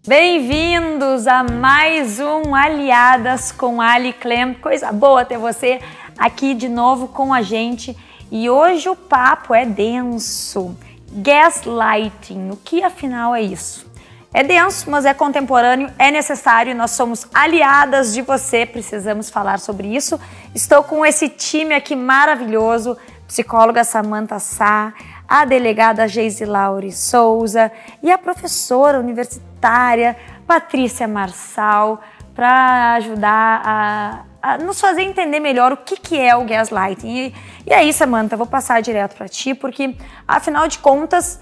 Bem-vindos a mais um Aliadas com Ali Clem. Coisa boa ter você aqui de novo com a gente. E hoje o papo é denso. Gaslighting, o que afinal é isso? É denso, mas é contemporâneo, é necessário, nós somos aliadas de você, precisamos falar sobre isso. Estou com esse time aqui maravilhoso, psicóloga Samantha Sá, a delegada Geise Laure Souza e a professora universitária Patrícia Marçal, para ajudar a nos fazer entender melhor o que é o gaslighting. E aí, Samantha, vou passar direto para ti, porque afinal de contas,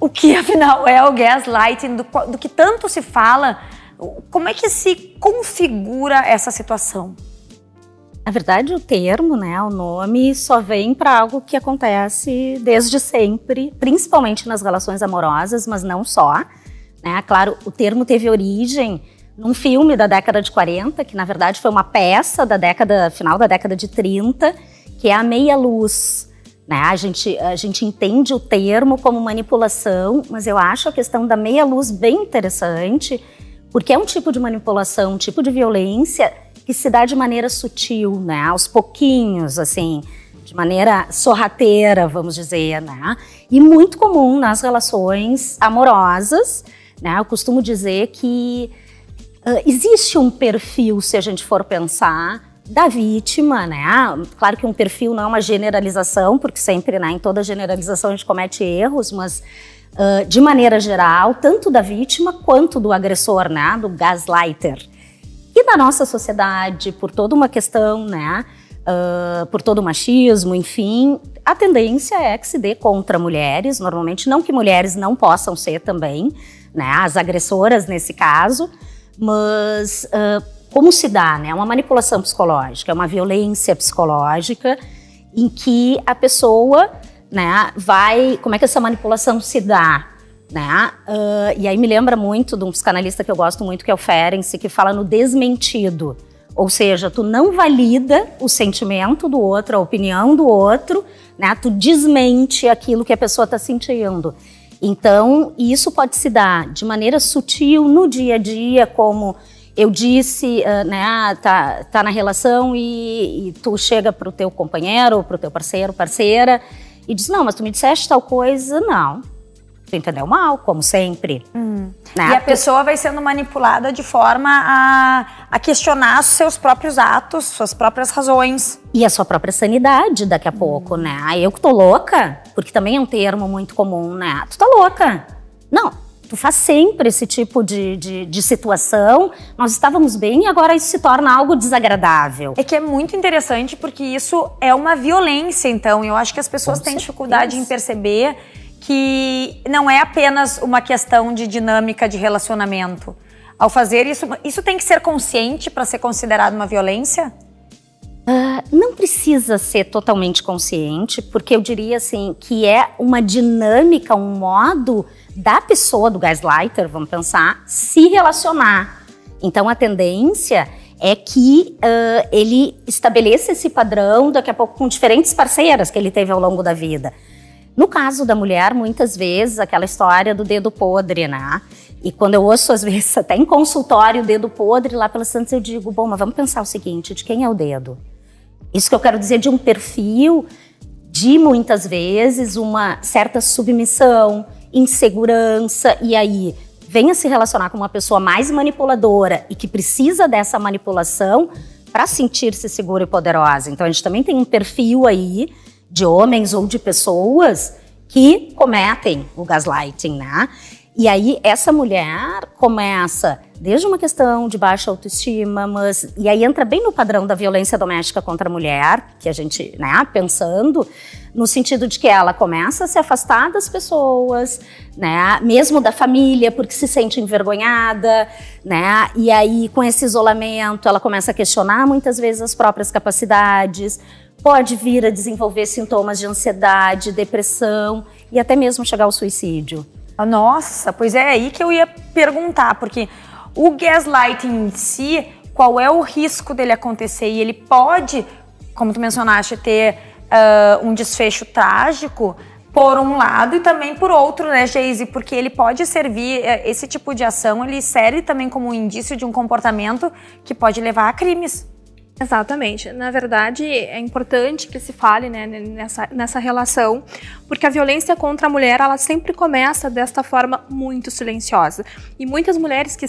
o que afinal é o gaslighting, do que tanto se fala, como é que se configura essa situação? Na verdade, o termo, né, o nome, só vem para algo que acontece desde sempre, principalmente nas relações amorosas, mas não só. Né? Claro, o termo teve origem num filme da década de 40, que na verdade foi uma peça da final da década de 30, que é A Meia Luz. Né? A gente entende o termo como manipulação, mas eu acho a questão da meia luz bem interessante, porque é um tipo de manipulação, um tipo de violência que se dá de maneira sutil, né? Aos pouquinhos, assim, de maneira sorrateira, vamos dizer, né? E muito comum nas relações amorosas, né? Eu costumo dizer que existe um perfil, se a gente for pensar, da vítima, né? Claro que um perfil não é uma generalização, porque sempre, né, em toda generalização a gente comete erros, mas de maneira geral, tanto da vítima quanto do agressor, né, do gaslighter. E na nossa sociedade, por toda uma questão, né, por todo o machismo, enfim, a tendência é que se dê contra mulheres, normalmente, não que mulheres não possam ser também, né, as agressoras nesse caso, mas como se dá, né? Uma manipulação psicológica, é uma violência psicológica em que a pessoa, né, como é que essa manipulação se dá, né? E aí me lembra muito de um psicanalista que eu gosto muito, que é o Ferenczi, que fala no desmentido, ou seja, tu não valida o sentimento do outro, a opinião do outro, né? Tu desmente aquilo que a pessoa está sentindo. Então, isso pode se dar de maneira sutil no dia a dia, como eu disse, né, tá na relação e tu chega pro teu companheiro ou pro teu parceiro, parceira, e diz, não, mas tu me disseste tal coisa, não. Tu entendeu mal, como sempre. Né? E a pessoa vai sendo manipulada de forma a questionar os seus próprios atos, suas próprias razões. E a sua própria sanidade daqui a pouco, né? Eu que tô louca, porque também é um termo muito comum, né? Tu tá louca. Não, tu faz sempre esse tipo de situação. Nós estávamos bem e agora isso se torna algo desagradável. É que é muito interessante porque isso é uma violência, então. Eu acho que as pessoas têm dificuldade em perceber que não é apenas uma questão de dinâmica de relacionamento. Ao fazer isso tem que ser consciente para ser considerado uma violência? Não precisa ser totalmente consciente, porque eu diria assim que é uma dinâmica, um modo da pessoa, do gaslighter, vamos pensar, se relacionar. Então a tendência é que ele estabeleça esse padrão daqui a pouco com diferentes parceiras que ele teve ao longo da vida. No caso da mulher, muitas vezes, aquela história do dedo podre, né? E quando eu ouço, às vezes, até em consultório, o dedo podre, lá pelas tantas eu digo, bom, mas vamos pensar o seguinte, de quem é o dedo? Isso que eu quero dizer de um perfil de, muitas vezes, uma certa submissão, insegurança, e aí venha se relacionar com uma pessoa mais manipuladora e que precisa dessa manipulação para sentir-se segura e poderosa. Então, a gente também tem um perfil aí de homens ou de pessoas que cometem o gaslighting, né? E aí essa mulher começa desde uma questão de baixa autoestima, e aí entra bem no padrão da violência doméstica contra a mulher, que a gente, né, pensando, no sentido de que ela começa a se afastar das pessoas, né, mesmo da família, porque se sente envergonhada, né, e aí com esse isolamento ela começa a questionar muitas vezes as próprias capacidades, pode vir a desenvolver sintomas de ansiedade, depressão e até mesmo chegar ao suicídio. Nossa, pois é aí que eu ia perguntar, porque o gaslighting em si, qual é o risco dele acontecer? E ele pode, como tu mencionaste, ter um desfecho trágico, Por um lado e também por outro, né, Geise? Porque ele pode servir, esse tipo de ação, ele serve também como um indício de um comportamento que pode levar a crimes. Exatamente. Na verdade, é importante que se fale, né, nessa relação, porque a violência contra a mulher, ela sempre começa desta forma muito silenciosa. E muitas mulheres que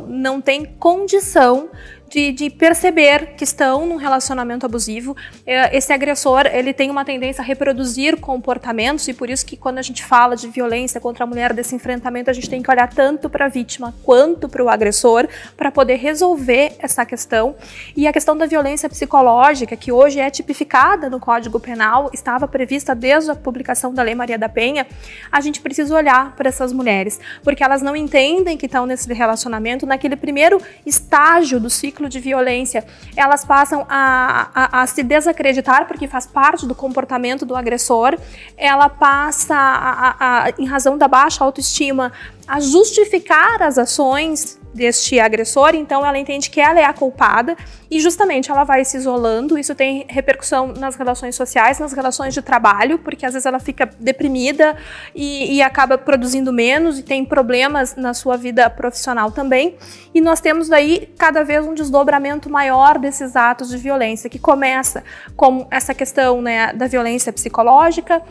não têm condição de perceber que estão num relacionamento abusivo. Esse agressor, ele tem uma tendência a reproduzir comportamentos, e por isso que quando a gente fala de violência contra a mulher, desse enfrentamento, a gente tem que olhar tanto para a vítima quanto para o agressor, para poder resolver essa questão. E a questão da violência psicológica, que hoje é tipificada no Código Penal, estava prevista desde a publicação da Lei Maria da Penha, a gente precisa olhar para essas mulheres, porque elas não entendem que estão nesse relacionamento, naquele primeiro estágio do ciclo de violência, elas passam a se desacreditar, porque faz parte do comportamento do agressor, ela passa, em razão da baixa autoestima, a justificar as ações deste agressor, então ela entende que ela é a culpada e justamente ela vai se isolando. Isso tem repercussão nas relações sociais, nas relações de trabalho, porque às vezes ela fica deprimida e acaba produzindo menos e tem problemas na sua vida profissional também. E nós temos daí cada vez um desdobramento maior desses atos de violência, que começa com essa questão, né, da violência psicológica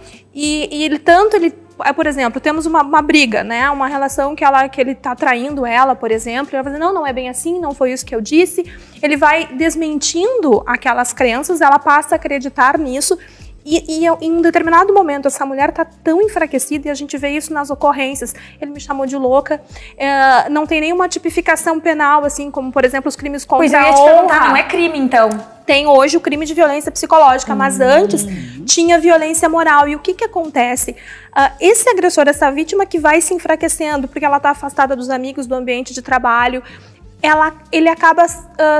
por exemplo, temos uma briga, né? Uma relação que ele está traindo ela, por exemplo, e ela vai dizer, não é bem assim, não foi isso que eu disse. Ele vai desmentindo aquelas crenças, ela passa a acreditar nisso, e em um determinado momento essa mulher está tão enfraquecida, e a gente vê isso nas ocorrências. Ele me chamou de louca, não tem nenhuma tipificação penal, assim, como, por exemplo, os crimes contra a honra. Não é crime, então? Tem hoje o crime de violência psicológica, mas antes tinha violência moral. E o que acontece? Esse agressor, essa vítima que vai se enfraquecendo porque ela está afastada dos amigos, do ambiente de trabalho, ele acaba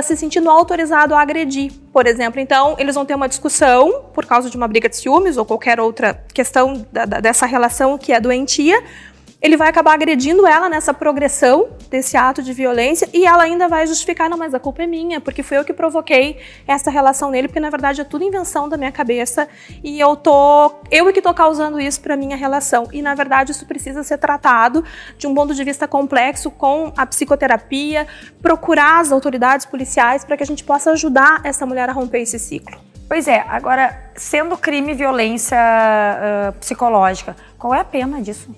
se sentindo autorizado a agredir, por exemplo. Então, eles vão ter uma discussão por causa de uma briga de ciúmes ou qualquer outra questão dessa relação que é doentia. Ele vai acabar agredindo ela nessa progressão desse ato de violência, e ela ainda vai justificar, não, mas a culpa é minha, porque fui eu que provoquei essa relação nele, porque na verdade é tudo invenção da minha cabeça e eu que tô causando isso para minha relação. E na verdade isso precisa ser tratado de um ponto de vista complexo, com a psicoterapia, procurar as autoridades policiais para que a gente possa ajudar essa mulher a romper esse ciclo. Pois é, agora, sendo crime violência psicológica, qual é a pena disso?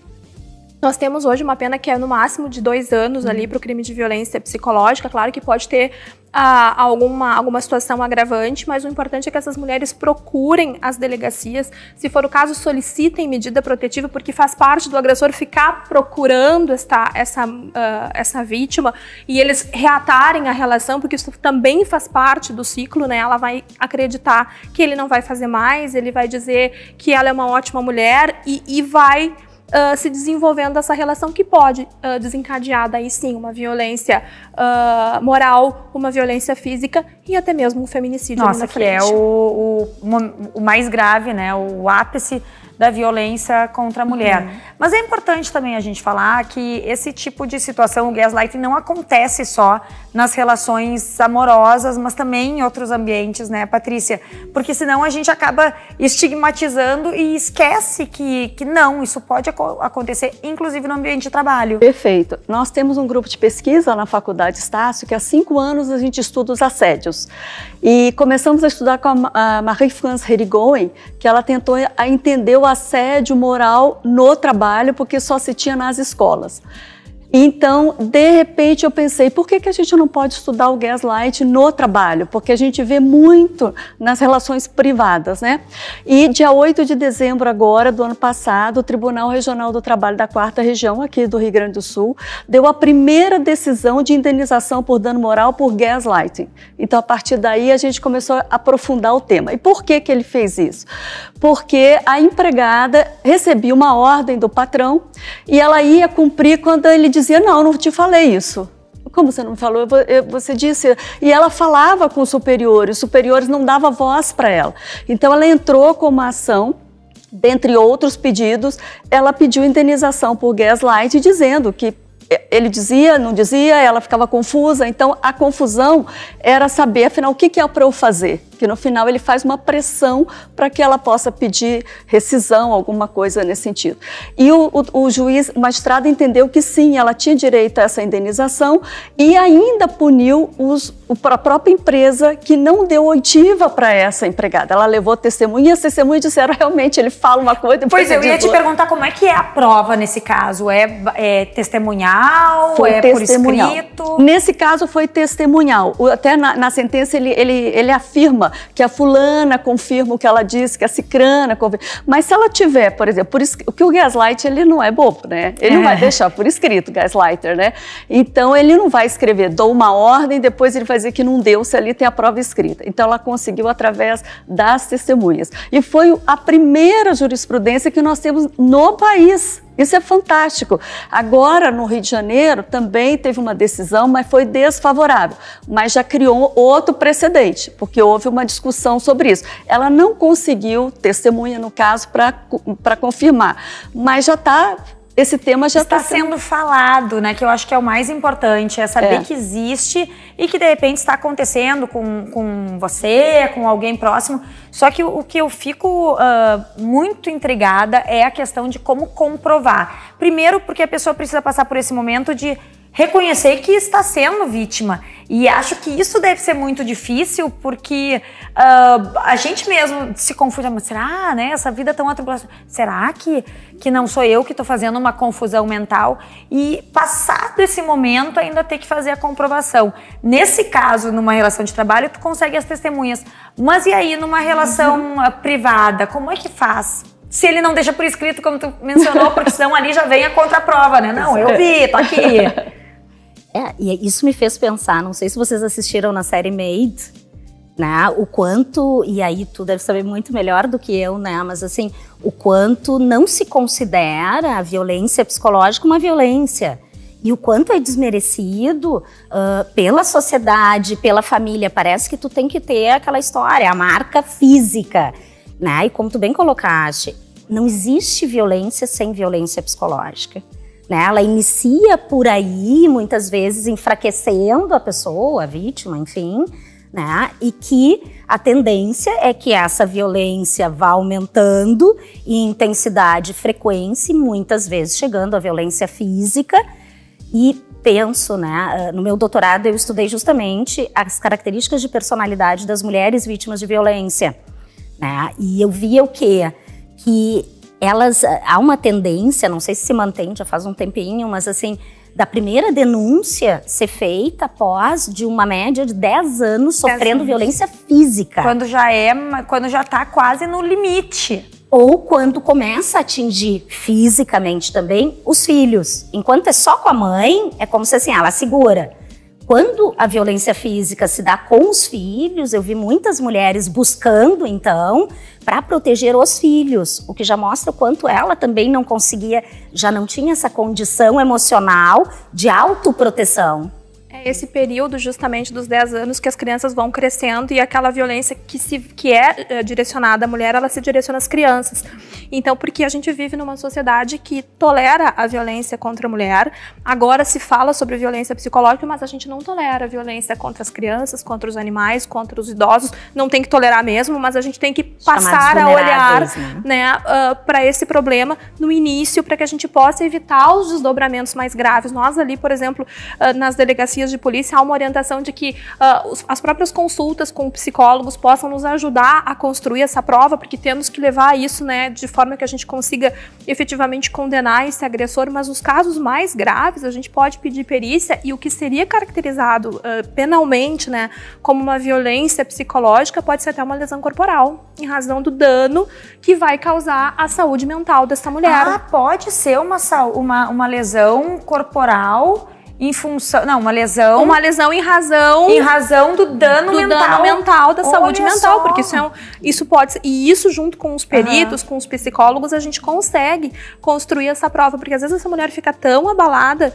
Nós temos hoje uma pena que é no máximo de 2 anos ali para o crime de violência psicológica. Claro que pode ter alguma situação agravante, mas o importante é que essas mulheres procurem as delegacias. Se for o caso, solicitem medida protetiva, porque faz parte do agressor ficar procurando essa vítima e eles reatarem a relação, porque isso também faz parte do ciclo, né? Ela vai acreditar que ele não vai fazer mais, ele vai dizer que ela é uma ótima mulher e vai se desenvolvendo essa relação que pode desencadear daí sim uma violência moral, uma violência física e até mesmo um feminicídio. Nossa, que é o mais grave, né? O ápice da violência contra a mulher. Mas é importante também a gente falar que esse tipo de situação, o gaslighting, não acontece só nas relações amorosas, mas também em outros ambientes, né, Patrícia? Porque senão a gente acaba estigmatizando e esquece que não, isso pode acontecer, inclusive no ambiente de trabalho. Perfeito. Nós temos um grupo de pesquisa na Faculdade Estácio que há 5 anos a gente estuda os assédios. E começamos a estudar com a Marie-France Herigoyen, que ela tentou entender o assédio moral no trabalho, porque só se tinha nas escolas. Então, de repente, eu pensei, por que a gente não pode estudar o gaslight no trabalho? Porque a gente vê muito nas relações privadas, né? E dia 8 de dezembro agora, do ano passado, o Tribunal Regional do Trabalho da 4ª Região, aqui do Rio Grande do Sul, deu a primeira decisão de indenização por dano moral por gaslighting. Então, a partir daí, a gente começou a aprofundar o tema. E por que ele fez isso? Porque a empregada recebia uma ordem do patrão e ela ia cumprir quando ele dizia, não te falei isso. Como você não me falou? Você disse. E ela falava com os superiores não davam voz para ela. Então ela entrou com uma ação, dentre outros pedidos, ela pediu indenização por gaslight, dizendo que ele dizia, não dizia, ela ficava confusa. Então a confusão era saber, afinal, o que é para eu fazer? que no final ele faz uma pressão para que ela possa pedir rescisão, alguma coisa nesse sentido. E o juiz, o magistrado entendeu que sim, ela tinha direito a essa indenização e ainda puniu a própria empresa que não deu oitiva para essa empregada. Ela levou testemunha e as testemunhas disseram realmente, ele fala uma coisa... Pois eu ia te perguntar como é que é a prova nesse caso, é testemunhal, foi testemunhal. Por escrito? Nesse caso foi testemunhal, até na sentença ele afirma que a fulana confirma o que ela disse, que a cicrana confirma, mas se ela tiver, por exemplo, o gaslight ele não é bobo, né? Ele não vai deixar por escrito, gaslighter, né? Então ele não vai escrever, dou uma ordem, depois ele vai dizer que não deu, se ali tem a prova escrita. Então ela conseguiu através das testemunhas. E foi a primeira jurisprudência que nós temos no país. Isso é fantástico. Agora, no Rio de Janeiro, também teve uma decisão, mas foi desfavorável. Mas já criou outro precedente, porque houve uma discussão sobre isso. Ela não conseguiu testemunha, no caso, para confirmar. Mas já está... Esse tema já está sendo falado, né? Que eu acho que é o mais importante, é saber que existe e que de repente está acontecendo com você, com alguém próximo. Só que o que eu fico muito intrigada é a questão de como comprovar. Primeiro, porque a pessoa precisa passar por esse momento de reconhecer que está sendo vítima. E acho que isso deve ser muito difícil, porque a gente mesmo se confunde. Mas será, né? Essa vida tão atribulada. Será que não sou eu que estou fazendo uma confusão mental? E passado esse momento, ainda ter que fazer a comprovação. Nesse caso, numa relação de trabalho, tu consegue as testemunhas. Mas e aí, numa relação privada, como é que faz? Se ele não deixa por escrito, como tu mencionou, porque senão ali já vem a contraprova, né? Não, eu vi, tô aqui. E isso me fez pensar, não sei se vocês assistiram na série Made, né, o quanto, e aí tu deve saber muito melhor do que eu, né, mas assim, o quanto não se considera a violência psicológica uma violência, e o quanto é desmerecido pela sociedade, pela família. Parece que tu tem que ter aquela história, a marca física, né, e como tu bem colocaste, não existe violência sem violência psicológica. Ela inicia por aí, muitas vezes enfraquecendo a pessoa, a vítima, enfim, né? E que a tendência é que essa violência vá aumentando em intensidade e frequência, e muitas vezes chegando à violência física. E penso, né? No meu doutorado eu estudei justamente as características de personalidade das mulheres vítimas de violência, né? E eu via o quê? Que há uma tendência, não sei se mantém, já faz um tempinho, mas assim, da primeira denúncia ser feita após de uma média de 10 anos sofrendo violência física. Quando já tá quase no limite. Ou quando começa a atingir fisicamente também os filhos. Enquanto é só com a mãe, é como se assim, ela segura. Quando a violência física se dá com os filhos, eu vi muitas mulheres buscando, então, para proteger os filhos, o que já mostra o quanto ela também não conseguia, já não tinha essa condição emocional de autoproteção. É esse período justamente dos 10 anos que as crianças vão crescendo e aquela violência que é direcionada à mulher, ela se direciona às crianças. Então, porque a gente vive numa sociedade que tolera a violência contra a mulher, agora se fala sobre violência psicológica, mas a gente não tolera a violência contra as crianças, contra os animais, contra os idosos, não tem que tolerar mesmo, mas a gente tem que passar a olhar, né, para esse problema no início, para que a gente possa evitar os desdobramentos mais graves. Nós ali, por exemplo, nas delegacias de polícia, há uma orientação de que as próprias consultas com psicólogos possam nos ajudar a construir essa prova, porque temos que levar isso, né, de forma que a gente consiga efetivamente condenar esse agressor, mas nos casos mais graves a gente pode pedir perícia, e o que seria caracterizado penalmente, né, como uma violência psicológica pode ser até uma lesão corporal, em razão do dano que vai causar à saúde mental dessa mulher. Ah, pode ser uma lesão corporal em função... Não, uma lesão em razão do dano mental da saúde mental, porque isso pode ser... E isso junto com os peritos, com os psicólogos, a gente consegue construir essa prova, porque às vezes essa mulher fica tão abalada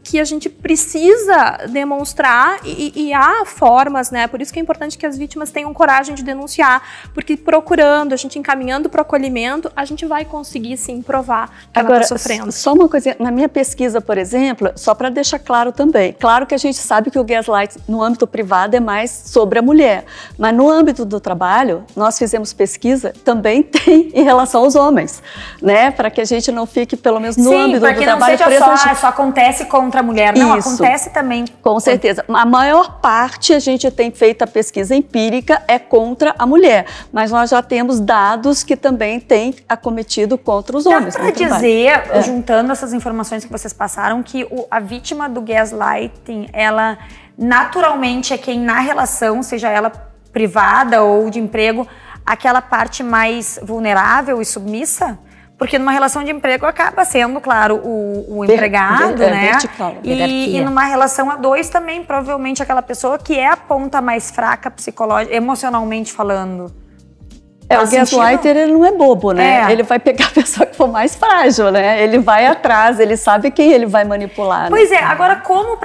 que a gente precisa demonstrar e há formas, né? Por isso que é importante que as vítimas tenham coragem de denunciar, porque procurando, a gente encaminhando para o acolhimento, a gente vai conseguir sim provar que ela está sofrendo. Só uma coisa, na minha pesquisa, por exemplo, só para deixar claro também, claro que a gente sabe que o gaslight no âmbito privado é mais sobre a mulher, mas no âmbito do trabalho, nós fizemos pesquisa, também tem em relação aos homens, né? Para que a gente não fique, pelo menos no âmbito do trabalho, não seja só acontece contra a mulher, não, acontece também. Com certeza. A maior parte, a gente tem feito a pesquisa empírica, é contra a mulher, mas nós já temos dados que também têm acometido contra os homens. Dá para dizer, juntando essas informações que vocês passaram, que a vítima do gaslighting, ela naturalmente é quem na relação, seja ela privada ou de emprego, aquela parte mais vulnerável e submissa? Porque numa relação de emprego acaba sendo, claro, o empregado, né? Vertical. E numa relação a dois também, provavelmente aquela pessoa que é a ponta mais fraca psicológica, emocionalmente falando. O gaslighter, ele não é bobo, né? Ele vai pegar a pessoa que for mais frágil, né? Ele vai atrás, ele sabe quem ele vai manipular. Pois agora como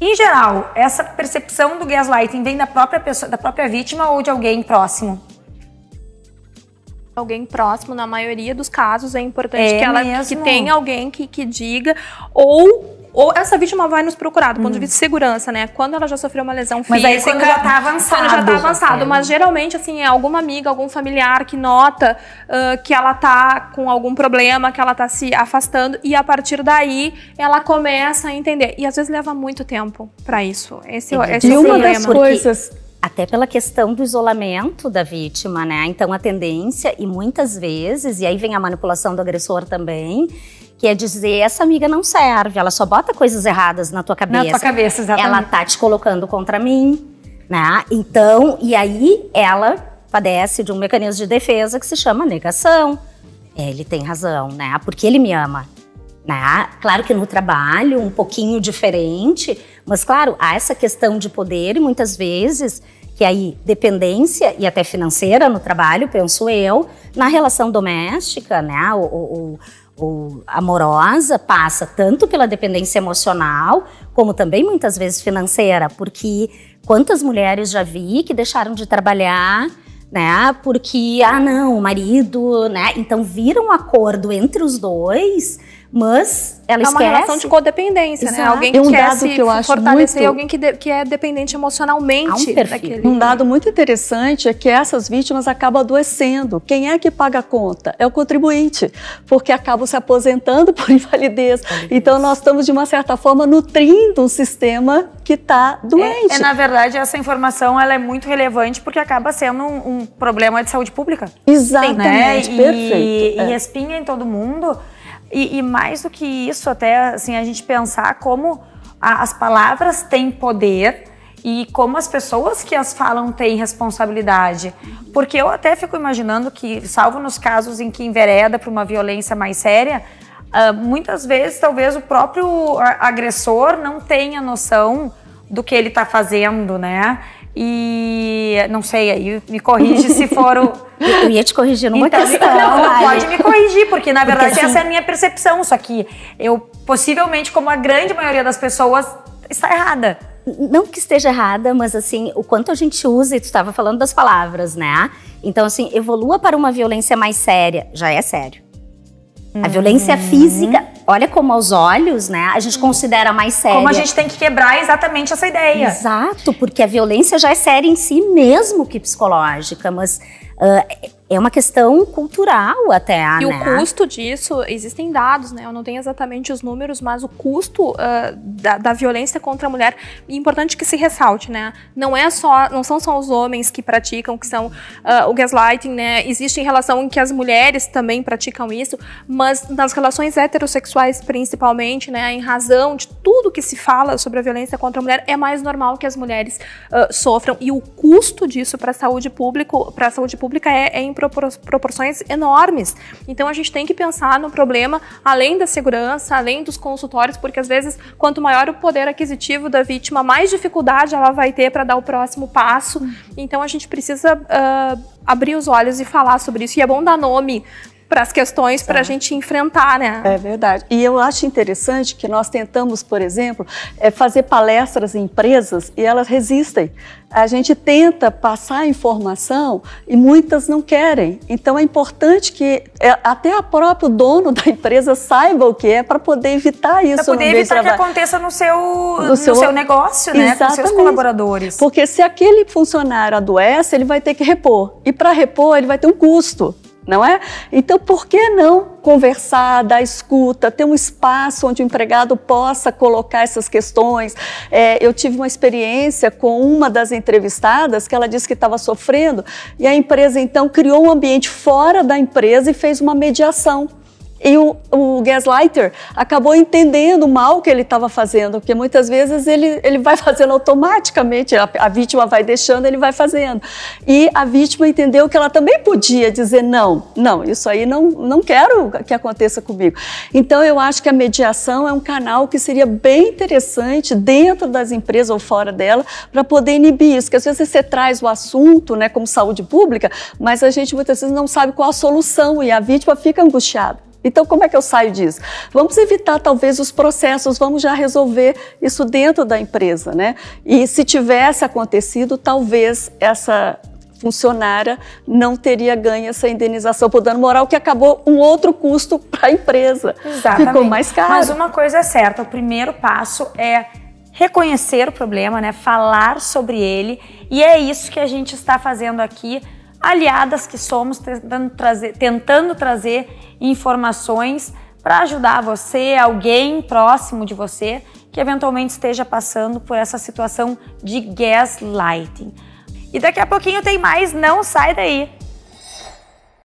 em geral, essa percepção do gaslighting vem da própria pessoa, da própria vítima ou de alguém próximo? Alguém próximo, na maioria dos casos, é importante que tenha alguém que diga, ou essa vítima vai nos procurar, do ponto de vista de segurança, né? Quando ela já sofreu uma lesão física. Mas aí quando já tá avançado. Quando já tá avançado, mas geralmente, assim, é alguma amiga, algum familiar que nota que ela tá com algum problema, que ela tá se afastando, e a partir daí ela começa a entender. E às vezes leva muito tempo pra isso. Esse é o problema. Das coisas... Até pela questão do isolamento da vítima, né? Então a tendência, e muitas vezes, e aí vem a manipulação do agressor também, que é dizer, essa amiga não serve, ela só bota coisas erradas na tua cabeça. Na tua cabeça, exatamente. Ela tá te colocando contra mim, né? Então, e aí ela padece de um mecanismo de defesa que se chama negação. Ele tem razão, né? Porque ele me ama. Né? Claro que no trabalho, um pouquinho diferente, mas claro, há essa questão de poder e muitas vezes, que aí dependência e até financeira no trabalho, penso eu, na relação doméstica, né? ou amorosa, passa tanto pela dependência emocional, como também muitas vezes financeira, porque quantas mulheres já vi que deixaram de trabalhar, né? Porque, não, o marido, né? Então vira um acordo entre os dois, mas ela esquece. É uma relação de codependência, né? Alguém que quer se fortalecer, alguém que é dependente emocionalmente daquele. Um dado muito interessante é que essas vítimas acabam adoecendo. Quem é que paga a conta? É o contribuinte, porque acabam se aposentando por invalidez. Então nós estamos, de uma certa forma, nutrindo um sistema que está doente. Na verdade, essa informação ela é muito relevante porque acaba sendo um problema de saúde pública. Exatamente, né? Perfeito. E respinga em todo mundo. E mais do que isso, até assim, a gente pensar como as palavras têm poder e como as pessoas que as falam têm responsabilidade. Porque eu até fico imaginando que, salvo nos casos em que envereda para uma violência mais séria, muitas vezes talvez o próprio agressor não tenha noção do que ele está fazendo, né? E não sei, aí me corrige se for o... Eu ia te corrigir numa questão. Não, pode me corrigir, porque na verdade essa é a minha percepção, só que eu, possivelmente, como a grande maioria das pessoas, está errada. Não que esteja errada, mas assim, o quanto a gente usa, e tu estava falando das palavras, né? Então assim, evolua para uma violência mais séria, já é sério. A violência física, olha como aos olhos, né, a gente considera mais séria. Como a gente tem que quebrar exatamente essa ideia. Exato, porque a violência já é séria em si mesmo que psicológica, mas é uma questão cultural até, e né? o custo disso, existem dados, né? Eu não tenho exatamente os números, mas o custo da violência contra a mulher, é importante que se ressalte, né? Não são só os homens que praticam, que são o gaslighting, né? Existe relação em que as mulheres também praticam isso, mas nas relações heterossexuais principalmente, né? Em razão de tudo que se fala sobre a violência contra a mulher, é mais normal que as mulheres sofram, e o custo disso para a saúde pública é em proporções enormes. Então a gente tem que pensar no problema além da segurança, além dos consultórios, porque às vezes quanto maior o poder aquisitivo da vítima, mais dificuldade ela vai ter para dar o próximo passo. Então a gente precisa abrir os olhos e falar sobre isso, e é bom dar nome para as questões para a gente enfrentar, né? É verdade. E eu acho interessante que nós tentamos, por exemplo, fazer palestras em empresas e elas resistem. A gente tenta passar a informação e muitas não querem. Então é importante que até o próprio dono da empresa saiba o que é para poder evitar isso. Para poder evitar que aconteça no seu negócio, né? Exatamente. Com seus colaboradores. Porque se aquele funcionário adoece, ele vai ter que repor. E para repor, ele vai ter um custo. Não é? Então, por que não conversar, dar escuta, ter um espaço onde o empregado possa colocar essas questões? Eu tive uma experiência com uma das entrevistadas que ela disse que estava sofrendo e a empresa, então, criou um ambiente fora da empresa e fez uma mediação. E o gaslighter acabou entendendo o mal que ele estava fazendo, porque muitas vezes ele vai fazendo automaticamente, a vítima vai deixando, ele vai fazendo. E a vítima entendeu que ela também podia dizer não, isso aí não quero que aconteça comigo. Então eu acho que a mediação é um canal que seria bem interessante dentro das empresas ou fora dela, para poder inibir isso, porque às vezes você traz o assunto, né, como saúde pública, mas a gente muitas vezes não sabe qual a solução e a vítima fica angustiada. Então, como é que eu saio disso? Vamos evitar, talvez, os processos, vamos já resolver isso dentro da empresa, né? E se tivesse acontecido, talvez essa funcionária não teria ganho essa indenização por dano moral, que acabou um outro custo para a empresa. Exatamente. Ficou mais caro. Mas uma coisa é certa, o primeiro passo é reconhecer o problema, né? Falar sobre ele, e é isso que a gente está fazendo aqui, aliadas que somos, tentando trazer informações para ajudar você, alguém próximo de você, que eventualmente esteja passando por essa situação de gaslighting. E daqui a pouquinho tem mais, não sai daí!